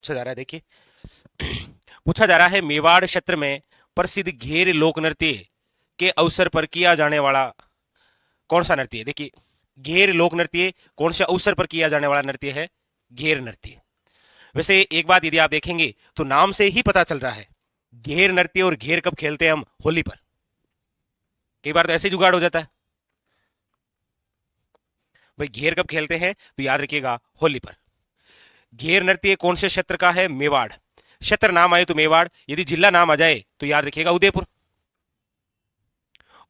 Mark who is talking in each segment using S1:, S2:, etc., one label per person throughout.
S1: पूछा जा रहा है, देखिए। पूछा जा रहा है मेवाड़ क्षेत्र में प्रसिद्ध घेर लोक नृत्य के अवसर पर किया जाने वाला कौन सा नृत्य है। देखिए, घेर लोक नृत्य कौन से अवसर पर किया जाने वाला नृत्य है, घेर नृत्य। वैसे एक बात यदि आप देखेंगे तो नाम से ही पता चल रहा है, घेर नृत्य और घेर कब खेलते हैं हम, होली पर। कई बार तो ऐसे जुगाड़ हो जाता है भाई, घेर कब खेलते हैं, तो याद रखिएगा होली पर। घेर नृत्य कौन से क्षेत्र का है, मेवाड़। क्षेत्र नाम आए तो मेवाड़, यदि जिला नाम आ जाए तो याद रखिएगा उदयपुर,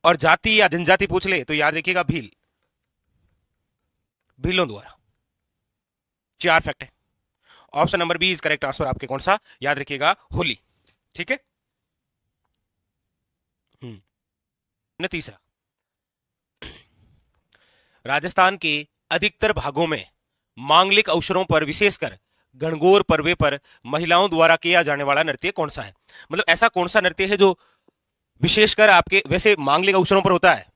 S1: और जाति या जनजाति पूछ ले तो याद रखिएगा भील, भीलों द्वारा। 4 फैक्ट है। Option number B is correct answer आपके, कौन सा, याद रखिएगा होली। ठीक है। तीसरा, राजस्थान के अधिकतर भागों में मांगलिक अवसरों पर, विशेषकर गणगौर पर्व पर महिलाओं द्वारा किया जाने वाला नृत्य कौन सा है। मतलब ऐसा कौन सा नृत्य है जो विशेषकर आपके, वैसे मांगलिक अवसरों पर होता है,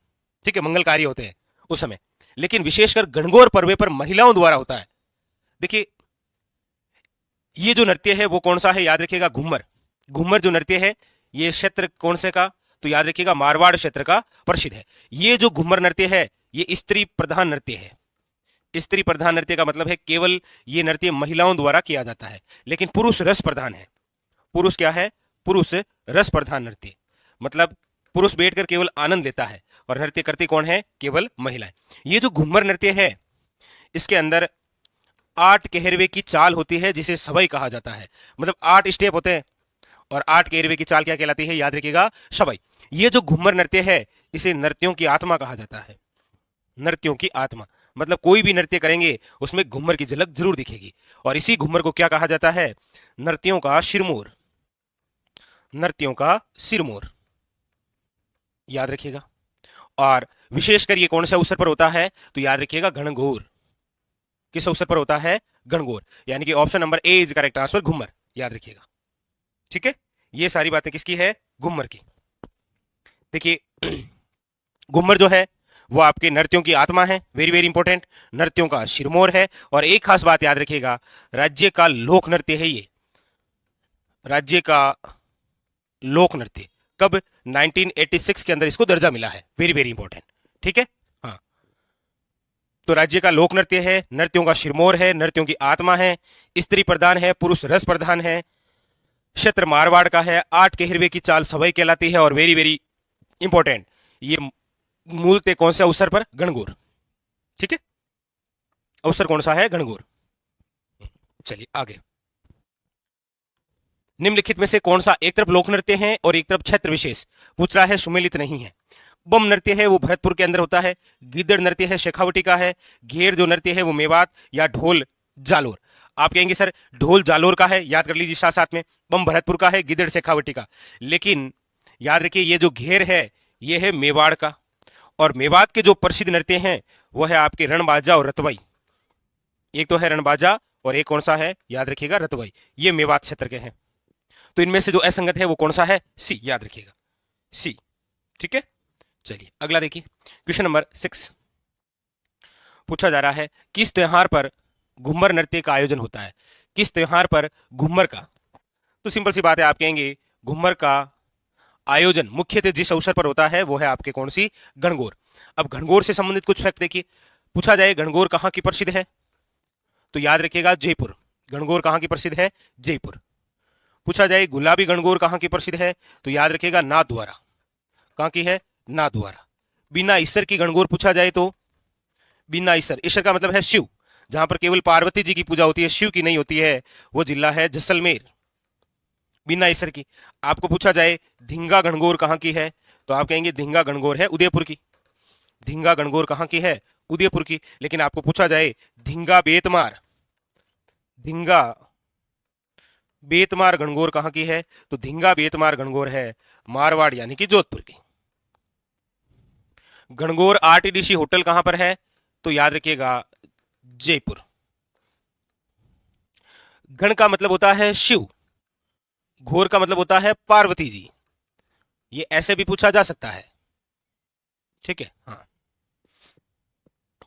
S1: ठीक है, मंगल कार्य होते हैं उस समय, लेकिन विशेषकर गणगौर पर्व पर महिलाओं द्वारा होता है। देखिए, ये जो नृत्य है वो कौन सा है, याद रखिएगा घूमर। घूमर जो नृत्य है, ये क्षेत्र कौन से का, तो याद रखिएगा मारवाड़ क्षेत्र का प्रसिद्ध है। ये जो घूमर नृत्य है ये स्त्री प्रधान नृत्य है। स्त्री प्रधान नृत्य का मतलब है केवल ये नृत्य महिलाओं द्वारा किया जाता है, लेकिन पुरुष रस प्रधान है। पुरुष क्या है, पुरुष रस प्रधान नृत्य, मतलब पुरुष बैठकर केवल आनंद लेता है और नृत्य करती कौन है, केवल महिलाएं। ये जो घूमर नृत्य है इसके अंदर 8 कहरवे की चाल होती है जिसे सवई कहा जाता है। मतलब 8 स्टेप होते हैं और 8 कहरवे की चाल क्या कहलाती है, याद रखिएगा सवई। ये जो घूमर नृत्य है इसे नृत्यों की आत्मा कहा जाता है। नृत्यों की आत्मा मतलब कोई भी नृत्य करेंगे उसमें घूमर की झलक जरूर दिखेगी, और इसी घूमर को क्या कहा जाता है, नृत्यों का सिरमौर। नृत्यों का सिरमौर, याद रखिएगा। और विशेषकर ये कौन से अवसर पर होता है, तो याद रखिएगा गणगौर। किस अवसर पर होता है, गणगौर। यानी कि option number A is correct answer, Ghoomar, याद रखिएगा। ठीक है, ये सारी बातें किसकी है, घूमर की। देखिए, घूमर जो है वो आपके नृत्यों की आत्मा है, वेरी वेरी इंपॉर्टेंट। नृत्यों का सिरमौर है, और एक खास बात याद रखिएगा, राज्य का लोक नृत्य है ये। राज्य का लोक नृत्य कब, 1986 के अंदर इसको दर्जा मिला है, वेरी वेरी इंपॉर्टेंट। ठीक है, हाँ। तो राज्य का लोक नृत्य है, नृत्यों का सिरमौर है, नृत्यों की आत्मा है, स्त्री प्रधान है, पुरुष रस प्रधान है, क्षेत्र मारवाड़ का है, 8 कहरवे की चाल सवई कहलाती है, और वेरी वेरी इंपॉर्टेंट, ये मूलतः कौन से अवसर पर, गणगौर। ठीक है, अवसर कौन सा है, गणगौर। चलिए आगे, निम्नलिखित में से कौन सा, एक तरफ लोक नृत्य है और एक तरफ क्षेत्र विशेष पूछ रहा है, सुमेलित नहीं है। बम नृत्य है वो भरतपुर के अंदर होता है, गिद्दड़ नृत्य है शेखावटी का है, घेर जो नृत्य है वो मेवात या ढोल जालोर। आप कहेंगे सर ढोल जालोर का है, याद कर लीजिए साथ साथ में, बम भरतपुर का है, गिद्दड़ शेखावटी का। लेकिन याद रखिए ये जो घेर है ये है मेवाड़ का, और मेवात के जो प्रसिद्ध नृत्य हैं वो है आपके रणबाजा और रतवाई। एक तो है रणबाजा और एक कौन सा है, याद रखिएगा रतवाई, ये मेवात क्षेत्र के हैं। तो इनमें से जो असंगत है वो कौन सा है, सी, याद रखिएगा सी। ठीक है, चलिए अगला देखिए, क्वेश्चन नंबर 6। पूछा जा रहा है किस त्योहार पर घूमर नृत्य का आयोजन होता है। किस त्योहार पर घूमर का, तो सिंपल सी बात है, आप कहेंगे घूमर का आयोजन मुख्यतः जिस अवसर पर होता है वो है आपके कौन सी, गणगौर। अब गणगौर से संबंधित कुछ फैक्ट देखिए, पूछा जाए गणगौर कहाँ की प्रसिद्ध है, तो याद रखिएगा जयपुर। गणगौर कहाँ की प्रसिद्ध है, जयपुर। पूछा जाए गुलाबी गणगौर कहाँ की प्रसिद्ध है, तो याद रखिएगा नाथद्वारा। कहाँ की है, नाथद्वारा। बिना ईश्वर की गणगौर पूछा जाए तो, बिना ईश्वर, ईश्वर का मतलब है शिव, जहां पर केवल पार्वती जी की पूजा होती है, शिव की नहीं होती है, वो जिला है जैसलमेर, बिना ईश्वर की। आपको पूछा जाए धिंगा गणगौर कहाँ की है, तो आप कहेंगे धिंगा गणगौर है उदयपुर की। धिंगा गणगौर कहाँ की है, उदयपुर की। लेकिन आपको पूछा जाए धिंगा बेतमार, धिंगा बेतमार गणगौर कहाँ की है, तो धिंगा बेतमार गणगौर है मारवाड़ यानी कि जोधपुर की। गणगौर आरटीडीसी होटल कहां पर है, तो याद रखिएगा जयपुर। गण का मतलब होता है शिव, घोर का मतलब होता है पार्वती जी, ये ऐसे भी पूछा जा सकता है। ठीक है, हाँ,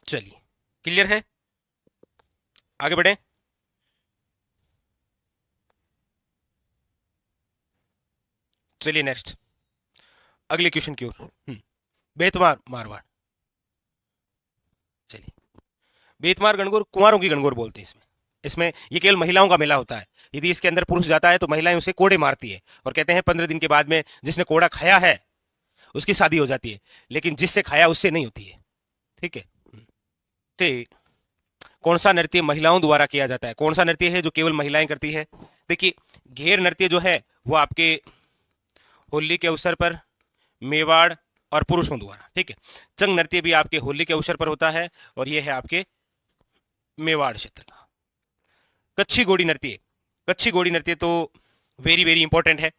S1: चलिए क्लियर है, आगे बढ़े। चलिए नेक्स्ट, अगले क्वेश्चन की ओर। बेतमार मारवाड़। चलिए, बेतमार गणगौर कुंवारों की गणगौर बोलते हैं इसमें। इसमें ये केवल महिलाओं का मेला होता है। यदि इसके अंदर पुरुष जाता है तो महिलाएं उसे कोड़े मारती है और कहते हैं 15 दिन के बाद में जिसने कोड़ा खाया है उसकी शादी हो जाती है, लेकिन जिससे खाया उससे नहीं होती है। ठीक है। से कौन सा नृत्य महिलाओं द्वारा किया जाता है? कौन सा नृत्य है जो केवल महिलाएं करती है? देखिए, घेर नृत्य जो है वो आपके होली के अवसर पर मेवाड़ और पुरुषों द्वारा, ठीक है। चंग नृत्य भी आपके होली के अवसर पर होता है और ये है आपके मेवाड़ क्षेत्र का। कच्छी घोड़ी नृत्य, कच्छी घोड़ी नृत्य तो वेरी वेरी इंपॉर्टेंट है।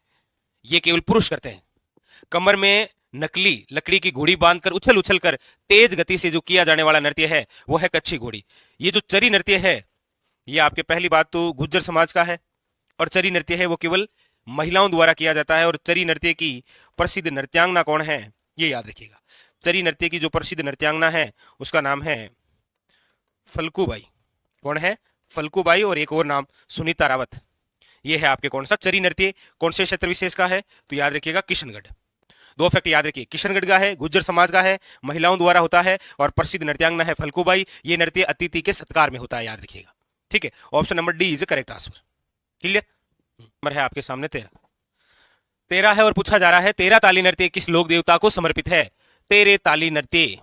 S1: ये केवल पुरुष करते हैं। कमर में नकली लकड़ी की घोड़ी बांधकर उछल उछल कर तेज गति से जो किया जाने वाला नृत्य है वो है कच्छी घोड़ी। ये जो चरी नृत्य है ये आपके पहली बात तो गुज्जर समाज का है और चरी नृत्य है वो केवल महिलाओं द्वारा किया जाता है। और चरी नृत्य की प्रसिद्ध नृत्यांगना कौन है ये याद रखिएगा। चरी नृत्य की जो प्रसिद्ध नृत्यांगना है उसका नाम है फल्कूबाई। कौन है? फल्कूबाई। और एक और नाम सुनीता रावत। ये है आपके कौन सा चरी नृत्य, कौन से क्षेत्र विशेष का है? तो याद रखिएगा किशनगढ़। दो फैक्ट याद रखिए, किशनगढ़ का है, गुज्जर समाज का है, महिलाओं द्वारा होता है और प्रसिद्ध नृत्यांगना है फल्कूबाई। ये नृत्य अतिथि के सत्कार में होता है, याद रखिएगा। ठीक है, option number D is correct answer. Clear? Number है आपके सामने 13 है और पूछा जा रहा है तेरा ताली नृत्य किस लोक देवता को समर्पित है? तेरे ताली नृत्य,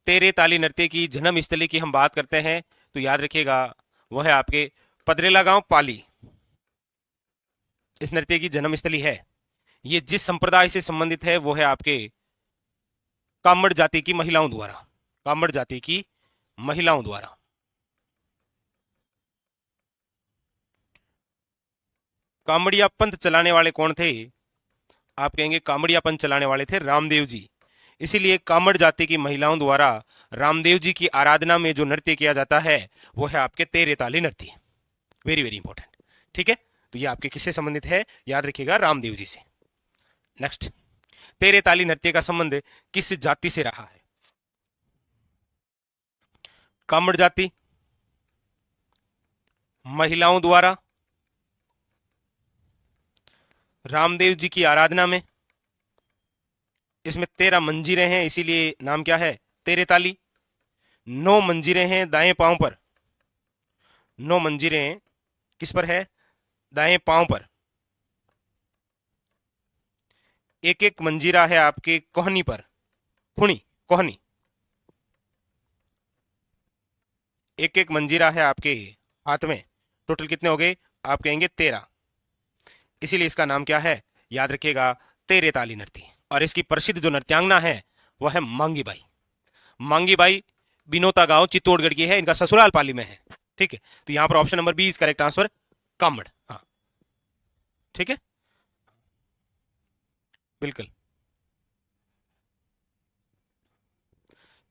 S1: तेरे ताली नृत्य की जन्म स्थली की हम बात करते हैं तो याद रखिएगा वह है आपके पदरेला गांव पाली। इस नृत्य की जन्म स्थली है। ये जिस संप्रदाय से संबंधित है वो है आपके कामड़ जाति की महिलाओं द्वारा, कामड़ जाति की महिलाओं द्वारा। कामड़िया पंथ चलाने वाले कौन थे? आप कहेंगे कामड़िया पंथ चलाने वाले थे रामदेव जी। इसीलिए कामड़ जाति की महिलाओं द्वारा रामदेव जी की आराधना में जो नृत्य किया जाता है वो है आपके तेरे ताली नृत्य। Very very important. ठीक है, तो ये आपके किससे संबंधित है? याद रखिएगा रामदेव जी से। नेक्स्ट, तेरे ताली नृत्य का संबंध किस जाति से रहा है? कामड़ जाति, महिलाओं द्वारा, रामदेव जी की आराधना में। इसमें 13 मंजीरें हैं इसीलिए नाम क्या है? तेरे ताली। 9 मंजीरें हैं दाएं पांव पर, 9 मंजीरें किस पर है? दाएं पांव पर। एक एक मंजीरा है आपके कोहनी पर, खुणी कोहनी। एक एक मंजीरा है आपके हाथ में। टोटल कितने हो गए? आप कहेंगे 13। इसीलिए इसका नाम क्या है? याद रखिएगा तेरे ताली नृत्य। और इसकी प्रसिद्ध जो नृत्यांगना है वह है मांगी बाई। मांगी बाई बिनोता गांव चित्तौड़गढ़ की है, इनका ससुराल पाली में है। ठीक है, तो यहां पर option number B is correct answer, कामड़। हाँ ठीक है, बिल्कुल।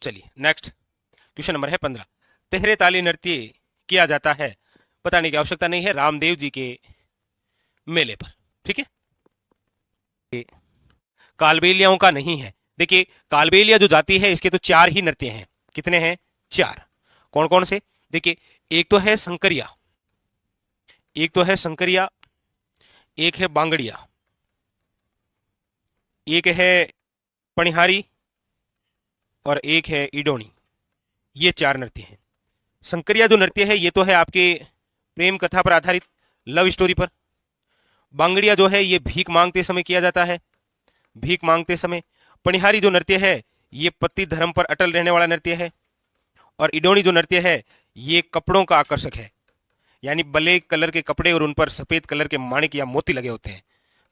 S1: चलिए नेक्स्ट, क्वेश्चन नंबर है 15। तेहरे ताली नृत्य किया जाता है, बताने की आवश्यकता नहीं है, रामदेव जी के मेले पर। ठीक है, कालबेलियाओं का नहीं है। देखिए, कालबेलिया जो जाति है इसके तो 4 ही नृत्य हैं। कितने हैं? 4। कौन कौन से? देखिए, एक तो है संकरिया, एक तो है संकरिया, एक है बांगड़िया, एक है पणिहारी और एक है इडोनी। ये 4 नृत्य हैं। संकरिया जो नृत्य है ये तो है आपके प्रेम कथा पर आधारित, लव स्टोरी पर। बांगड़िया जो है ये भीख मांगते समय किया जाता है, भीख मांगते समय। पणिहारी जो नृत्य है ये पति धर्म पर अटल रहने वाला नृत्य है। और इडोनी जो नृत्य है ये कपड़ों का आकर्षक है, यानी ब्लैक कलर के कपड़े और उन पर सफेद कलर के माणिक या मोती लगे होते हैं।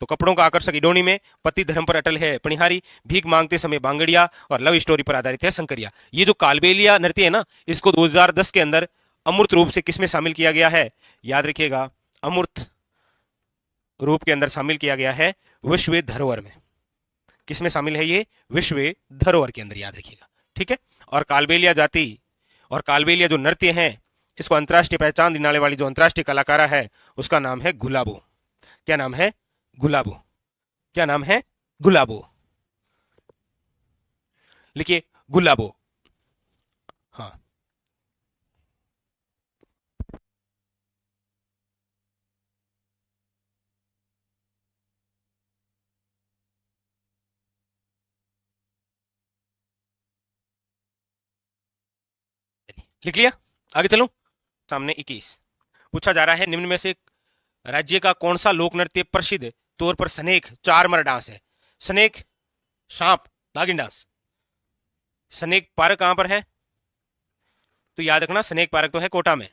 S1: तो कपड़ों का आकर्षक इडोनी में, पति धर्म पर अटल है पणिहारी, भीख मांगते समय बांगड़िया और लव स्टोरी पर आधारित है संकरिया। ये जो कालबेलिया नृत्य है ना, इसको 2010 के अंदर अमूर्त रूप से किसमें शामिल किया गया है? याद रखिएगा अमूर्त रूप के अंदर शामिल किया गया है विश्व धरोहर में। किसमें शामिल है ये? विश्व धरोहर के अंदर, याद रखिएगा। ठीक है, और कालबेलिया जाति और कालबेलिया जो नृत्य है इसको अंतर्राष्ट्रीय पहचान दिलाने वाली जो अंतर्राष्ट्रीय कलाकारा है उसका नाम है गुलाबो। क्या नाम है? गुलाबो। क्या नाम है? गुलाबो। लिखिए गुलाबो। हाँ, लिख लिया? आगे चलूं? सामने 21 पूछा जा रहा है, निम्न में से राज्य का कौन सा लोक नृत्य प्रसिद्ध तौर पर स्नेक चारमर डांस है? स्नेक, सांप, नागिन डांस। स्नेक पार्क कहां पर है? तो याद रखना, स्नेक पार्क तो है कोटा में।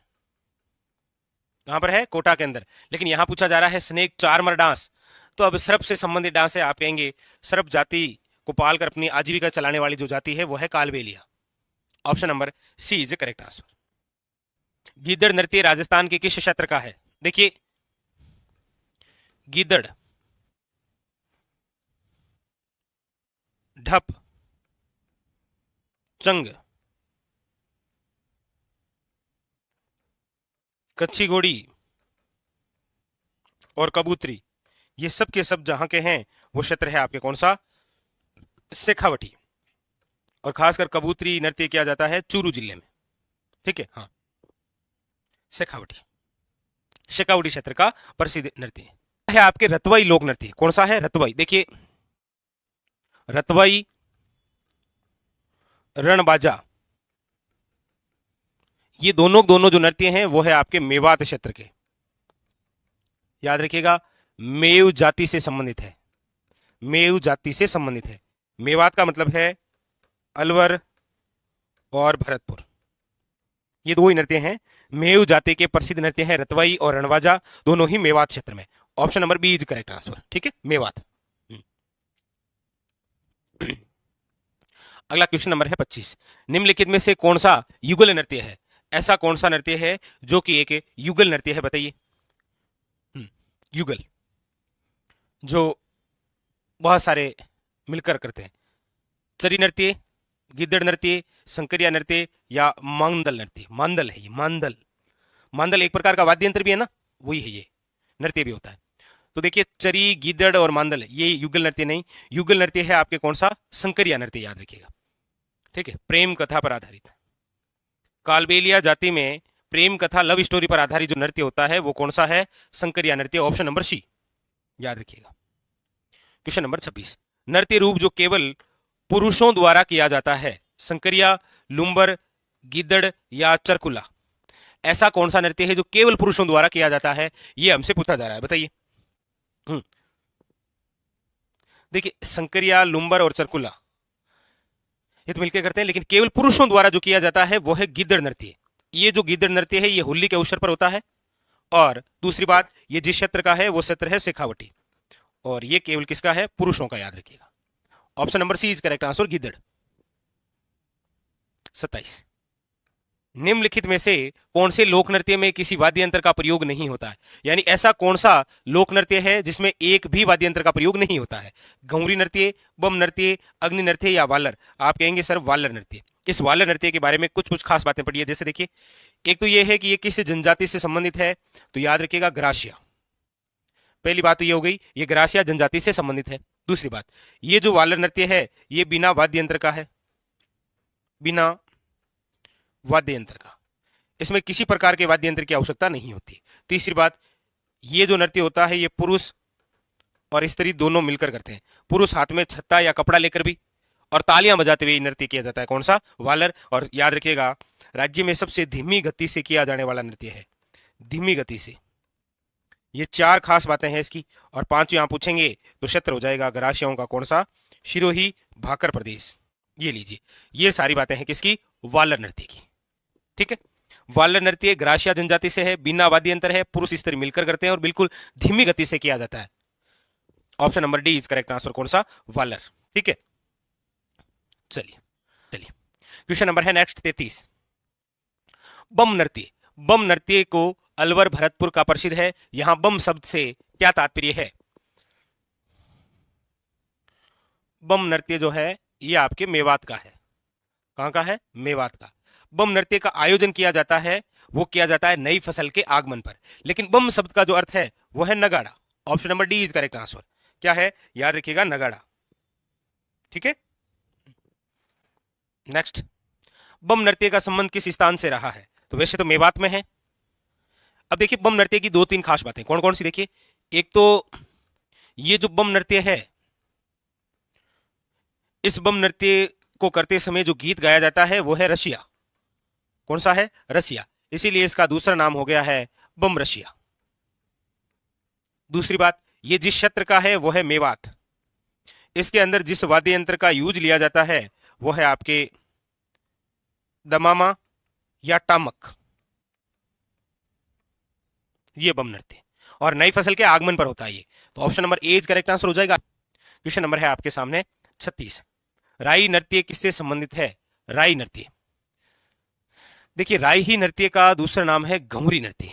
S1: कहां पर है? कोटा के अंदर। लेकिन यहां पूछा जा रहा है स्नेक चारमर डांस, तो अब सर्प से संबंधित डांस है। आप कहेंगे सर्प जाति को पालकर अपनी आजीविका चलाने वाली जो जाति है वो है Kalbelia. Option number C is correct answer. गीदड़ नृत्य राजस्थान के किस क्षेत्र का है? देखिए, गीदड़, ढप, चंग, कच्ची घोड़ी और कबूतरी, ये सब के सब जहां के हैं वो क्षेत्र है आपके कौन सा? शेखावटी। और खासकर कबूतरी नृत्य किया जाता है चूरू जिले में। ठीक है, हाँ, शेखावटी, शेखावटी क्षेत्र का प्रसिद्ध नृत्य है आपके रतवाई लोक नृत्य। कौन सा है? रतवाई। देखिए, रतवाई, रणबाजा, ये दोनों दोनों जो नृत्य हैं वो है आपके मेवात क्षेत्र के। याद रखिएगा, मेव जाति से संबंधित है। मेव जाति से संबंधित है। मेवात का मतलब है अलवर और भरतपुर, ये दो ही नृत्य हैं। मेव जाति के प्रसिद्ध नृत्य हैं रतवाई और रणबाजा, दोनों ही मेवात क्षेत्र में। Option number B is correct answer. ठीक है, मेवात। अगला क्वेश्चन नंबर है 25। निम्नलिखित में से कौन सा युगल नृत्य है? ऐसा कौन सा नृत्य है जो कि एक युगल नृत्य है? बताइए। युगल, जो बहुत सारे मिलकर करते हैं। चरी नृत्य, गिद्दड़ नृत्य, संकरिया नृत्य या मांदल नृत्य। मांदल है ये, मांदल। मांदल एक प्रकार का वाद्य यंत्र भी है ना, वही है, ये नृत्य भी होता है। तो देखिए, चरी, गिद्दड़ और मांदल ये युगल नृत्य नहीं। युगल नृत्य है आपके कौन सा? संकरिया नृत्य, याद रखिएगा। ठीक है, प्रेम कथा पर आधारित। कालबेलिया जाति में प्रेम कथा, लव स्टोरी पर आधारित जो नृत्य होता है वो कौन सा है? संकरिया नृत्य। ऑप्शन नंबर सी, याद रखिएगा। Question number 26। नृत्य रूप जो केवल पुरुषों द्वारा किया जाता है, संकरिया, लुम्बर, गिद्दड़ या चरकुला। ऐसा कौन सा नृत्य है जो केवल पुरुषों द्वारा किया जाता है? ये हमसे पूछा जा रहा है, बताइए। देखिए, संकरिया, लुम्बर और चरकुला ये तो मिलकर करते हैं, लेकिन केवल पुरुषों द्वारा जो किया जाता है वो है गिद्दड़ नृत्य। ये जो गिद्दड़ नृत्य है ये होली के अवसर पर होता है। और दूसरी बात, ये जिस क्षेत्र का है वो क्षेत्र है शेखावटी, और ये केवल किसका है? पुरुषों का, याद रखिएगा। Option number C is correct answer, गिद्दड़। 27। निम्नलिखित में से कौन से लोक नृत्य में किसी वाद्य यंत्र का प्रयोग नहीं होता है? यानी ऐसा कौन सा लोक नृत्य है जिसमें एक भी वाद्य यंत्र का प्रयोग नहीं होता है? घुंगरी नृत्य, बम नृत्य, अग्नि नृत्य या वालर। आप कहेंगे सर वालर नृत्य। इस वालर नृत्य के बारे में कुछ कुछ खास बातें पढ़िए। जैसे देखिए, एक तो यह है कि ये किस जनजाति से संबंधित है, तो याद रखिएगा ग्रासिया। पहली बात तो ये हो गई, ये ग्रासिया जनजाति से संबंधित है। दूसरी बात, ये जो वालर नृत्य है ये बिना वाद्य यंत्र का है, बिना वाद्य यंत्र का, इसमें किसी प्रकार के वाद्य यंत्र की आवश्यकता नहीं होती। तीसरी बात, ये जो नृत्य होता है ये पुरुष और स्त्री दोनों मिलकर करते हैं। पुरुष हाथ में छत्ता या कपड़ा लेकर भी और तालियां बजाते हुए नृत्य किया जाता है। कौन सा? वालर। और याद रखिएगा, राज्य में सबसे धीमी गति से किया जाने वाला नृत्य है, धीमी गति से। ये चार खास बातें हैं इसकी। और पांच यहां पूछेंगे तो क्षेत्र हो जाएगा ग्रासियाओं का कौन सा? सिरोही, भाकर प्रदेश। ये लीजिए, ये सारी बातें हैं किसकी? वालर नृत्य की। ठीक है, वालर नृत्य ग्रासिया जनजाति से है, बिना वाद्य यंत्र है, पुरुष स्त्री मिलकर करते हैं और बिल्कुल धीमी गति से किया जाता है। Option number D is correct answer, कौन सा? वालर। ठीक है, चलिए चलिए, क्वेश्चन नंबर है नेक्स्ट 33। बम नृत्य। बम नृत्य को अलवर भरतपुर का प्रसिद्ध है। यहां बम शब्द से क्या तात्पर्य है? बम नृत्य जो है ये आपके मेवात का है। कहां का है? मेवात का। बम नृत्य का आयोजन किया जाता है, वो किया जाता है नई फसल के आगमन पर। लेकिन बम शब्द का जो अर्थ है वो है नगाड़ा। Option number D is correct answer. क्या है? याद रखिएगा, नगाड़ा। ठीक है, नेक्स्ट, बम नृत्य का संबंध किस स्थान से रहा है? तो वैसे तो मेवात में है। अब देखिए, बम नृत्य की दो तीन खास बातें कौन कौन सी? देखिए, एक तो ये जो बम नृत्य है, इस बम नृत्य को करते समय जो गीत गाया जाता है वो है रशिया। कौन सा है? रसिया। इसीलिए इसका दूसरा नाम हो गया है बम रशिया। दूसरी बात, ये जिस क्षेत्र का है वो है मेवात। इसके अंदर जिस वाद्य यंत्र का यूज लिया जाता है वो है आपके दमामा या टामक, ये बम नृत्य। और नई फसल के आगमन पर होता है ये। तो option number A is correct answer हो जाएगा। क्वेश्चन नंबर है आपके सामने 36। राई नृत्य किससे संबंधित है? राई नृत्य, देखिए राई ही नृत्य का दूसरा नाम है घुमरी नृत्य,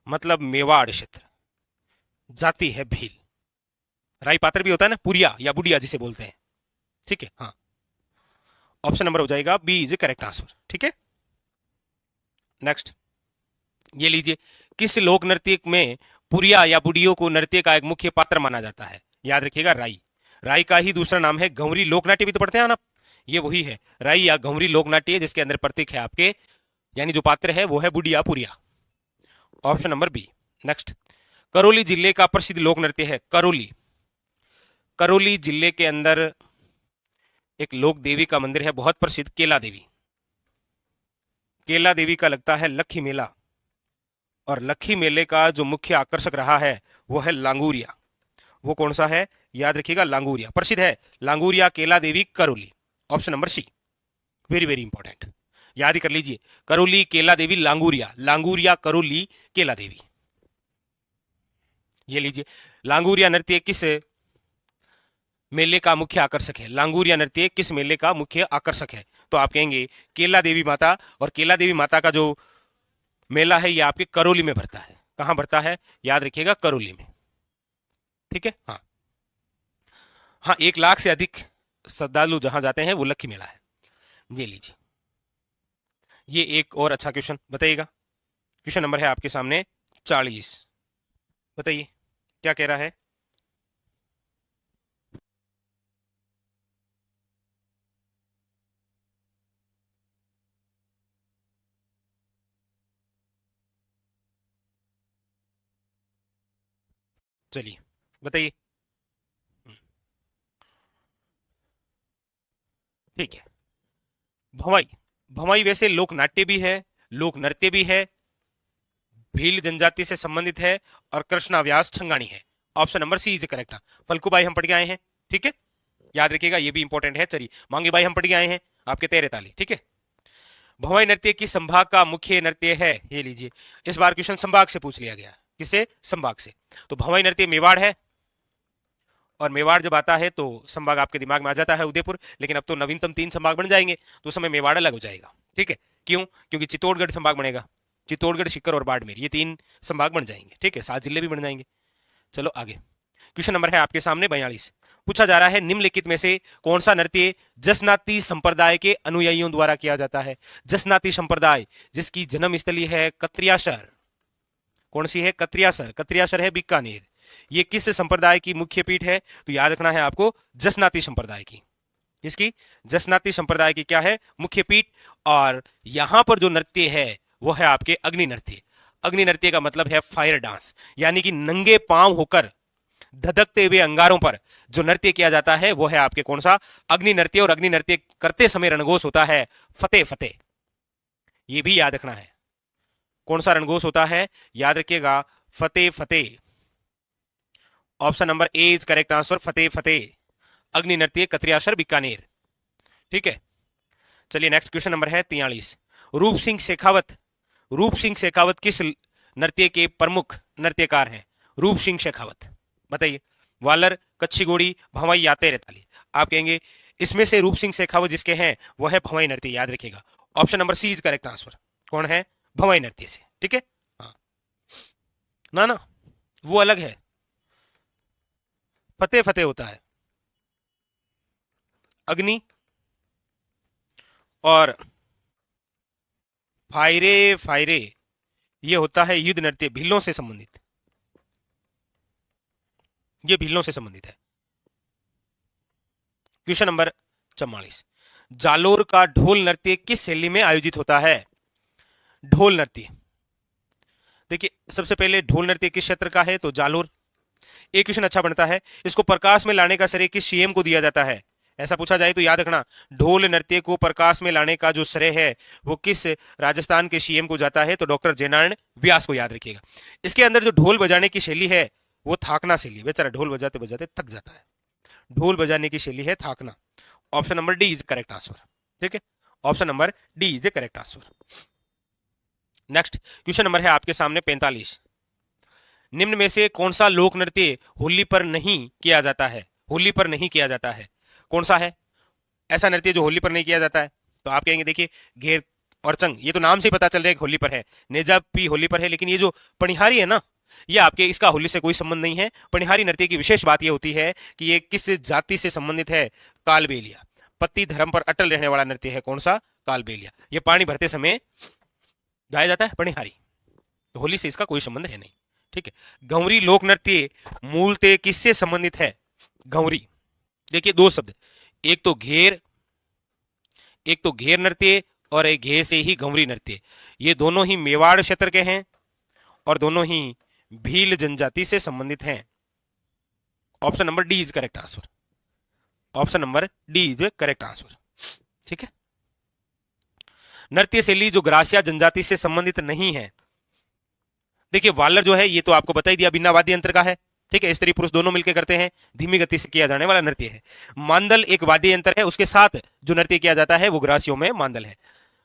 S1: मतलब मेवाड़ क्षेत्र, जाति है भील। राई पात्र भी होता है ना, पुरिया या बुढ़िया जिसे बोलते हैं, ठीक है। हाँ, ऑप्शन नंबर हो जाएगा बी इज करेक्ट आंसर, ठीक है। नेक्स्ट ये लीजिए, किस लोक नृत्य में पुरिया या बुढ़ियों को नृत्य का एक मुख्य पात्र माना जाता है? याद रखिएगा राई। राई का ही दूसरा नाम है घुमरी लोकनाट्य, भी तो पढ़ते हैं ना, ये वही है राई या घुमरी लोकनाट्य, जिसके अंदर प्रतीक है आपके, यानी जो पात्र है वो है बुढ़िया पुरिया। Option number B. Next, Karauli जिले का प्रसिद्ध लोक नृत्य है करौली। करौली जिले के अंदर एक लोक देवी का मंदिर है बहुत प्रसिद्ध, केला देवी। केला देवी का लगता है लक्खी मेला, और लक्खी मेले का जो मुख्य आकर्षक रहा है वो है लांगूरिया। वो कौन सा है? याद रखिएगा लांगूरिया, प्रसिद्ध है Languriya Kaila Devi Karauli. Option number C, very very important, याद ही कर लीजिए, करौली केला देवी लांगूरिया, लांगूरिया करौली केला देवी। ये लीजिए, लांगूरिया नृत्य किस मेले का मुख्य आकर्षक है? लांगूरिया नृत्य किस मेले का मुख्य आकर्षक है? तो आप कहेंगे केला देवी माता, और केला देवी माता का जो मेला है ये आपके करौली में भरता है। कहां भरता है? याद रखिएगा करौली में, ठीक है। हाँ हाँ, 1 लाख से अधिक श्रद्धालु जहां जाते हैं वो लक्खी मेला है। ये लीजिए, ये एक और अच्छा क्वेश्चन बताइएगा। क्वेश्चन नंबर है आपके सामने 40। बताइए क्या कह रहा है? चलिए बताइए। ठीक है, भवाई। भवाई वैसे लोक नाट्य भी है, लोक नृत्य भी है, भील जनजाति से संबंधित है, और कृष्णाव्यास छंगाणी है। Option number C is correct. फल्कू हम पढ़ के आए हैं, ठीक है, याद रखिएगा ये भी इंपॉर्टेंट है। चलिए मांगे भाई हम पढ़ के आए हैं आपके 13 ताली, ठीक है। भवाई नृत्य की संभाग का मुख्य नृत्य है, ये लीजिए, इस बार क्वेश्चन संभाग से पूछ लिया गया। किसे? संभाग से। तो भवाई नृत्य मेवाड़ है, और मेवाड़ जब आता है तो संभाग आपके दिमाग में आ जाता है उदयपुर, लेकिन अब तो नवीनतम 3 संभाग बन जाएंगे, तो उस समय मेवाड़ अलग हो जाएगा, ठीक है। क्यों? क्योंकि चित्तौड़गढ़ संभाग बनेगा, चित्तौड़गढ़, सीकर और बाड़मेर, ये 3 संभाग बन जाएंगे, ठीक है, 7 जिले भी बन जाएंगे। चलो आगे, क्वेश्चन नंबर है आपके सामने 42। पूछा जा रहा है निम्नलिखित में से कौन सा नृत्य जसनाती संप्रदाय के अनुयायियों द्वारा किया जाता है? जसनाती संप्रदाय जिसकी जन्म स्थली है कत्रियासर। कौन सी है? कत्रियासर। कत्रियासर है बीकानेर। ये किस संप्रदाय की मुख्य पीठ है? तो याद रखना है आपको, जसनाती संप्रदाय की। इसकी जसनाती संप्रदाय की क्या है? मुख्य पीठ। और यहां पर जो नृत्य है वो है आपके अग्नि नृत्य। अग्नि नृत्य का मतलब है फायर डांस, यानी कि नंगे पांव होकर धधकते हुए अंगारों पर जो नृत्य किया जाता है वो है आपके कौन सा? अग्नि नृत्य। और अग्नि नृत्य करते समय रणघोष होता है फतेह फतेह, ये भी याद रखना है। कौन सा रणघोष होता है? याद रखिएगा फतेह फतेह। Option number A is correct answer, फतेह फतेह। अग्नि नृत्य कत्रियासर बीकानेर, ठीक है। चलिए नेक्स्ट क्वेश्चन नंबर है 43। रूप सिंह शेखावत। रूप सिंह शेखावत किस नृत्य के प्रमुख नृत्यकार हैं? रूप सिंह शेखावत, बताइए। वालर, कच्छी घोड़ी, भवाई या तेरे ताली। आप कहेंगे इसमें से रूप सिंह शेखावत जिसके हैं वो है भवाई नृत्य, याद रखिएगा। Option number C is correct answer. कौन है? भवाई नृत्य से, ठीक है। हाँ ना ना, वो अलग है, फतेह फतेह होता है। अग्नि और फायरे फायरे ये होता है युद्ध नृत्य, भीलों से संबंधित, ये भीलों से संबंधित है। Question number 44। जालोर का ढोल नृत्य किस शैली में आयोजित होता है? ढोल नृत्य, देखिए सबसे पहले ढोल नृत्य किस क्षेत्र का है? तो जालोर। एक क्वेश्चन अच्छा बनता है, इसको प्रकाश में लाने का श्रेय किस सीएम को दिया जाता है? ऐसा पूछा जाए तो याद रखना, ढोल नृत्य को प्रकाश में लाने का जो श्रेय है वो किस राजस्थान के सीएम को जाता है, तो डॉक्टर जयनारायण व्यास को याद रखिएगा। इसके अंदर जो ढोल बजाने की शैली है वो थाकना शैली, बेचारा ढोल बजाते बजाते थक जाता है। ढोल बजाने की शैली है थाकना। Option number D is correct answer. ठीक है, option number D is a correct answer. Next question number है आपके सामने 45। निम्न में से कौन सा लोक नृत्य होली पर नहीं किया जाता है? होली पर नहीं किया जाता है, कौन सा है ऐसा नृत्य जो होली पर नहीं किया जाता है? तो आप कहेंगे देखिए घेर और चंग, ये तो नाम से ही पता चल रहा है कि होली पर है। नेजा भी होली पर है, लेकिन ये जो पनिहारी है ना, ये आपके इसका होली से कोई संबंध नहीं है। पनिहारी नृत्य की विशेष बात यह होती है कि ये किस जाति से संबंधित है? कालबेलिया। पति धर्म पर अटल रहने वाला नृत्य है, कौन सा? कालबेलिया। ये पानी भरते समय गाया जाता है पनिहारी, तो होली से इसका कोई संबंध है नहीं। ठीक है, गंवरी लोक नृत्य मूलतः किससे संबंधित है? गंवरी, देखिए दो शब्द, एक तो घेर नृत्य और एक घे से ही गंवरी नृत्य। ये दोनों ही मेवाड़ क्षेत्र के हैं और दोनों ही भील जनजाति से संबंधित हैं। Option number D is correct answer. Option number D is correct answer. ठीक है, नृत्य शैली जो ग्रासिया जनजाति से संबंधित नहीं है। देखिए वालर जो है ये तो आपको बता ही दिया, बिना वाद्य यंत्र का है। ठीक है, स्त्री पुरुष दोनों मिलकर करते हैं, धीमी गति से किया जाने वाला नृत्य है। मांदल एक वाद्य यंत्र है, उसके साथ जो नृत्य किया जाता है वो ग्रासियों में मांदल है।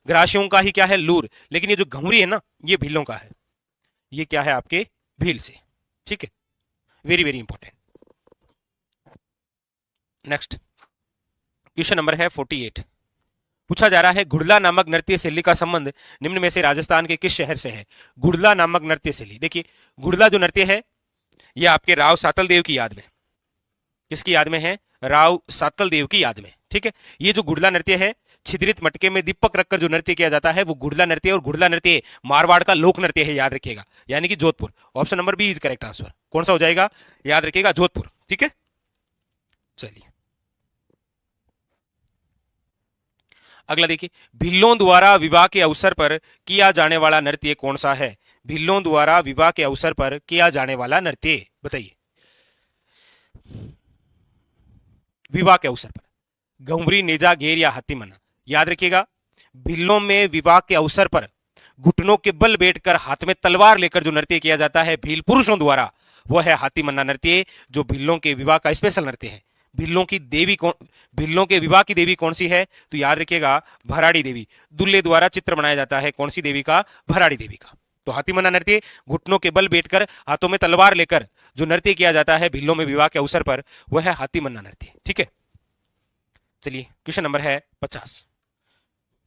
S1: ग्रासियों का ही क्या है? लूर। लेकिन ये जो घुंगरी है ना, ये भीलों का है। ये क्या है? आपके भील से। ठीक है, very very important. Next question number है 48। पूछा जा रहा है गुड़ला नामक नृत्य शैली का संबंध निम्न में से राजस्थान के किस शहर से है? गुड़ला नामक नृत्य शैली, देखिए गुड़ला जो नृत्य है यह आपके राव सातल देव की याद में, किसकी याद में है? राव सातल देव की याद में। ठीक है, ये जो गुड़ला नृत्य है, छिद्रित मटके में दीपक रखकर जो नृत्य किया जाता है वो गुड़ला नृत्य, और गुड़ला नृत्य मारवाड़ का लोक नृत्य है, याद रखिएगा, यानी कि Jodhpur. Option number B is correct answer. कौन सा हो जाएगा? याद रखिएगा, जोधपुर। ठीक है, चलिए अगला देखिए, भिल्लों द्वारा विवाह के अवसर पर किया जाने वाला नृत्य कौन सा है? भिल्लों द्वारा विवाह के अवसर पर किया जाने वाला नृत्य बताइए। विवाह के अवसर पर गंवरी, नेजा, घेर या हाथी मन्ना? याद रखिएगा, भिल्लों में विवाह के अवसर पर घुटनों के बल बैठकर हाथ में तलवार लेकर जो नृत्य किया जाता है भील पुरुषों द्वारा, वो है हाथी मन्ना नृत्य, जो भिल्लों के विवाह का स्पेशल नृत्य है। भिल्लों की देवी कौन, भिल्लों के विवाह की देवी कौन सी है? तो याद रखिएगा, भराड़ी देवी। दुल्हे द्वारा चित्र बनाया जाता है, कौन सी देवी का? भराड़ी देवी का। तो हाथी मन्ना नृत्य घुटनों के बल बैठकर हाथों में तलवार लेकर जो नृत्य किया जाता है भिल्लों में विवाह के अवसर पर, वह है हाथी मन्ना नृत्य। ठीक है, चलिए क्वेश्चन नंबर है 50।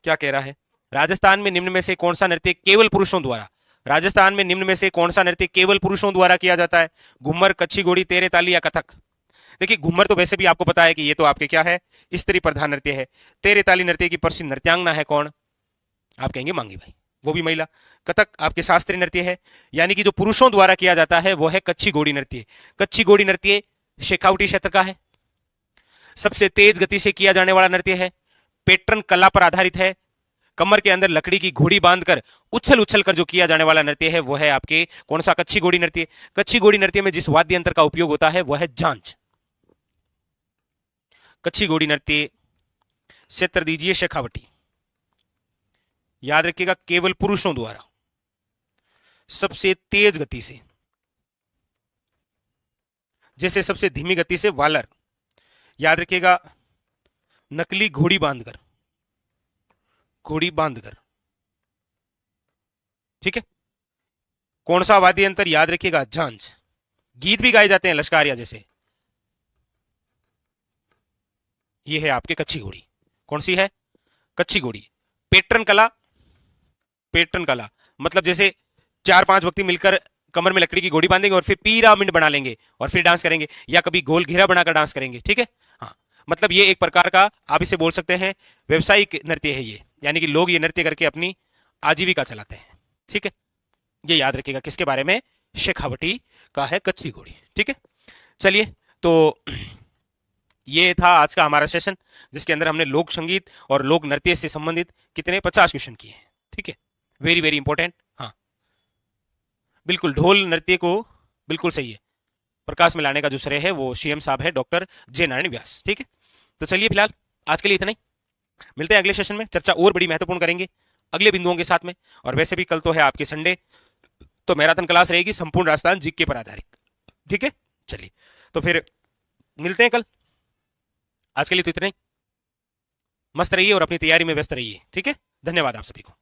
S1: क्या कह रहा है? राजस्थान में निम्न में से कौन सा नृत्य केवल पुरुषों द्वारा, राजस्थान में निम्न में से कौन सा नृत्य केवल पुरुषों द्वारा किया जाता है? घूमर, कच्छी घोड़ी, तेरे ताली या कथक? देखिए घूमर तो वैसे भी आपको पता है कि ये तो आपके क्या है? स्त्री प्रधान नृत्य है। तेरे ताली नृत्य की प्रसिद्ध नृत्यांगना है कौन? आप कहेंगे मांगी भाई, वो भी महिला। कथक आपके शास्त्रीय नृत्य है, यानी कि जो पुरुषों द्वारा किया जाता है वो है कच्छी घोड़ी नृत्य। कच्छी घोड़ी नृत्य शेखावटी क्षेत्र का है, सबसे तेज गति से किया जाने वाला नृत्य है, पैटर्न कला पर आधारित है, कमर के अंदर लकड़ी की घोड़ी बांधकर उछल उछल कर जो किया जाने वाला नृत्य है वो है आपके कौन सा? कच्छी घोड़ी नृत्य। कच्छी घोड़ी नृत्य में जिस वाद्य यंत्र का उपयोग होता है वह है झांझ। कच्छी घोड़ी नृत्य क्षेत्र दीजिए शेखावटी। याद रखिएगा, केवल पुरुषों द्वारा, सबसे तेज गति से, जैसे सबसे धीमी गति से वालर। याद रखिएगा, नकली घोड़ी बांधकर, घोड़ी बांधकर। ठीक है, कौन सा वाद्य यंत्र? याद रखिएगा, झांझ। गीत भी गाए जाते हैं लश्कारिया जैसे। ये है आपके कच्छी घोड़ी। कौन सी है? कच्छी घोड़ी। पैटर्न कला, पैटर्न कला मतलब जैसे 4-5 व्यक्ति मिलकर कमर में लकड़ी की घोड़ी बांधेंगे और फिर पिरामिड बना लेंगे और फिर डांस करेंगे, या कभी गोल घेरा बनाकर डांस करेंगे। ठीक है, हाँ, मतलब ये एक प्रकार का आप इसे बोल सकते हैं व्यवसायिक नृत्य है ये, यानी कि लोग ये नृत्य करके अपनी आजीविका चलाते हैं। ठीक है, ये याद रखिएगा, किसके बारे में? शेखावटी का है कच्छी घोड़ी। ठीक है, चलिए तो ये था आज का हमारा सेशन, जिसके अंदर हमने लोक संगीत और लोक नृत्य से संबंधित कितने 50 क्वेश्चन किए हैं। ठीक है, वेरी वेरी इंपॉर्टेंट। हाँ बिल्कुल, ढोल नृत्य को बिल्कुल सही है, प्रकाश में लाने का जो श्रेय है वो सीएम साहब है, डॉक्टर जे नारायण व्यास। ठीक है, तो चलिए फिलहाल आज के लिए इतना ही। मिलते हैं अगले सेशन में, चर्चा और बड़ी महत्वपूर्ण करेंगे अगले बिंदुओं के साथ में। और वैसे भी कल तो है आपके संडे, तो मैराथन क्लास रहेगी संपूर्ण राजस्थान जीके पर आधारित। ठीक है, चलिए तो फिर मिलते हैं कल। आज के लिए तो इतना ही। मस्त रहिए और अपनी तैयारी में व्यस्त रहिए। ठीक है, धन्यवाद आप सभी को।